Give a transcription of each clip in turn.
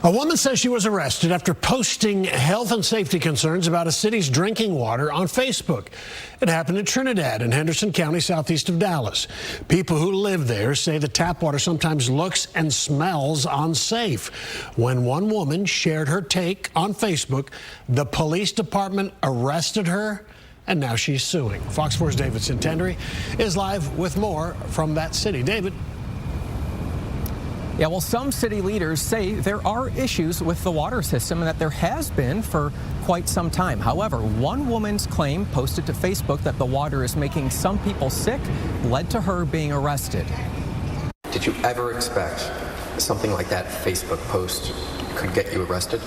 A woman says she was arrested after posting health and safety concerns about a city's drinking water on Facebook. It happened in Trinidad in Henderson County, southeast of Dallas. People who live there say the tap water sometimes looks and smells unsafe. When one woman shared her take on Facebook, the police department arrested her, and now she's suing. Fox 4's David Sintendry is live with more from that city. David. Yeah, well, some city leaders say there are issues with the water system and that there has been for quite some time. However, one woman's claim posted to Facebook that the water is making some people sick led to her being arrested. Did you ever expect something like that Facebook post could get you arrested?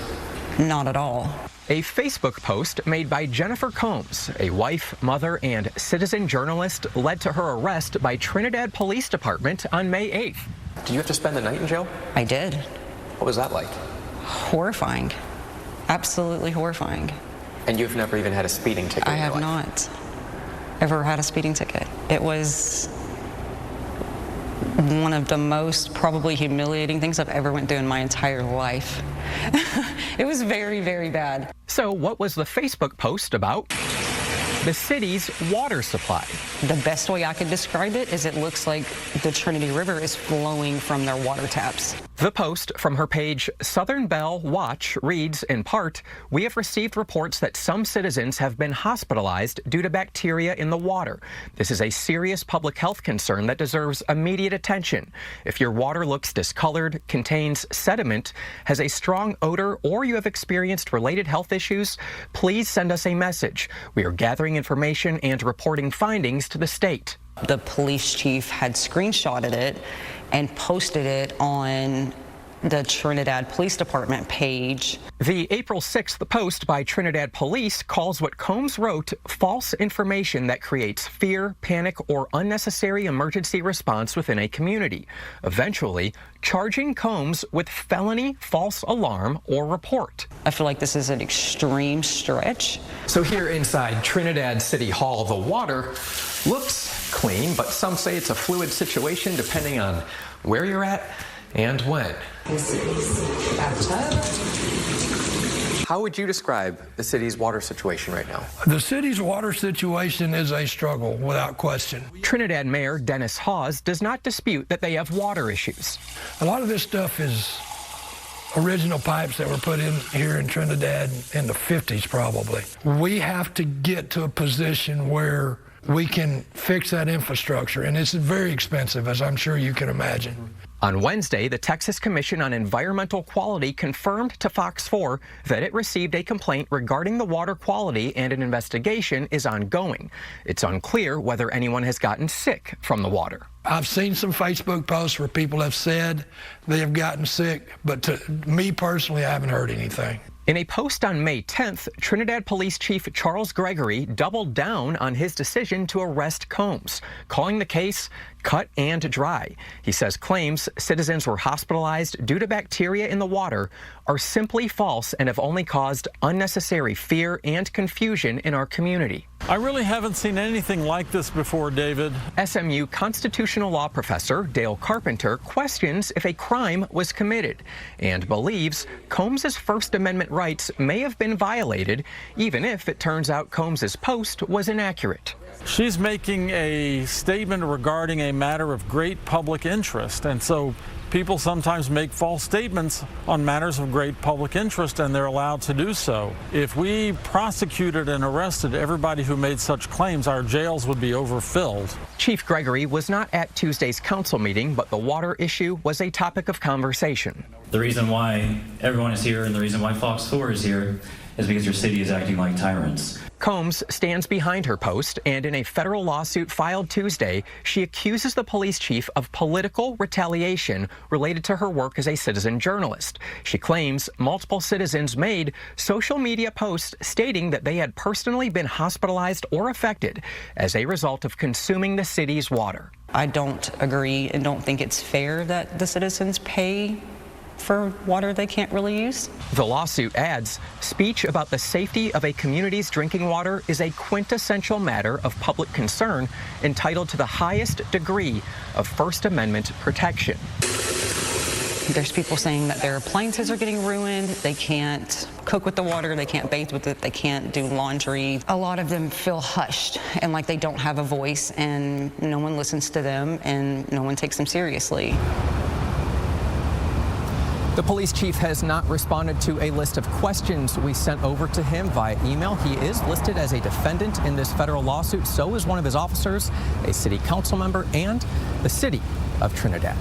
Not at all. A Facebook post made by Jennifer Combs, a wife, mother, and citizen journalist, led to her arrest by Trinidad Police Department on May 8th. Did you have to spend the night in jail? I did. What was that like? Horrifying. Absolutely horrifying. And you've never even had a speeding ticket I in your have life? not ever had a speeding ticket. It was one of the most probably humiliating things I've ever went through in my entire life. It was very, very bad. So what was the Facebook post about? The city's water supply. The best way I could describe it is it looks like the Trinity River is flowing from their water taps. The post from her page Southern Bell Watch reads, in part, "We have received reports that some citizens have been hospitalized due to bacteria in the water. This is a serious public health concern that deserves immediate attention. If your water looks discolored, contains sediment, has a strong odor, or you have experienced related health issues, please send us a message. We are gathering information and reporting findings to the state." The police chief had screenshotted it and posted it on the Trinidad Police Department page. The April 6th post by Trinidad Police calls what Combs wrote false information that creates fear, panic, or unnecessary emergency response within a community, eventually charging Combs with felony false alarm or report. I feel like this is an extreme stretch. So here inside Trinidad City Hall, the water looks clean, but some say it's a fluid situation depending on where you're at and when. This is bathtub. How would you describe the city's water situation right now? The city's water situation is a struggle, without question. Trinidad Mayor Dennis Hawes does not dispute that they have water issues. A lot of this stuff is original pipes that were put in here in Trinidad in the 50s, probably. We have to get to a position where we can fix that infrastructure, and it's very expensive, as I'm sure you can imagine. On Wednesday, the Texas Commission on Environmental Quality confirmed to Fox 4 that it received a complaint regarding the water quality and an investigation is ongoing. It's unclear whether anyone has gotten sick from the water. I've seen some Facebook posts where people have said they have gotten sick, but to me personally, I haven't heard anything. In a post on May 10th, Trinidad Police Chief Charles Gregory doubled down on his decision to arrest Combs, calling the case cut and dry. He says claims citizens were hospitalized due to bacteria in the water are simply false and have only caused unnecessary fear and confusion in our community. I really haven't seen anything like this before, David. SMU constitutional law professor Dale Carpenter questions if a crime was committed and believes Combs' First Amendment rights may have been violated, even if it turns out Combs' post was inaccurate. She's making a statement regarding a matter of great public interest, and so people sometimes make false statements on matters of great public interest, and they're allowed to do so. If we prosecuted and arrested everybody who made such claims, our jails would be overfilled. Chief Gregory was not at Tuesday's council meeting, but the water issue was a topic of conversation. The reason why everyone is here and the reason why Fox 4 is here is because your city is acting like tyrants. Combs stands behind her post, and in a federal lawsuit filed Tuesday, she accuses the police chief of political retaliation related to her work as a citizen journalist. She claims multiple citizens made social media posts stating that they had personally been hospitalized or affected as a result of consuming the city's water. I don't agree and don't think it's fair that the citizens pay for water they can't really use. The lawsuit adds, speech about the safety of a community's drinking water is a quintessential matter of public concern entitled to the highest degree of First Amendment protection. There's people saying that their appliances are getting ruined. They can't cook with the water. They can't bathe with it. They can't do laundry. A lot of them feel hushed and like they don't have a voice, and no one listens to them and no one takes them seriously. The police chief has not responded to a list of questions we sent over to him via email. He is listed as a defendant in this federal lawsuit. So is one of his officers, a city council member, and the city of Trinidad.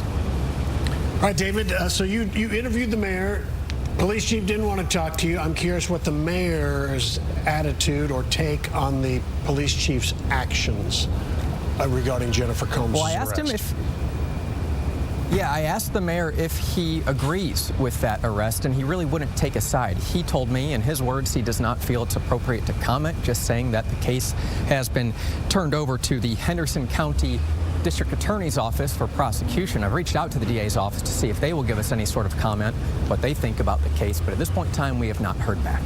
All right, David, so you interviewed the mayor. Police chief didn't want to talk to you. I'm curious what the mayor's attitude or take on the police chief's actions regarding Jennifer Combs' Well, I asked him arrest. I asked the mayor if he agrees with that arrest, and he really wouldn't take a side. He told me, in his words, he does not feel it's appropriate to comment, just saying that the case has been turned over to the Henderson County District Attorney's Office for prosecution. I've reached out to the DA's office to see if they will give us any sort of comment, what they think about the case, but at this point in time, we have not heard back.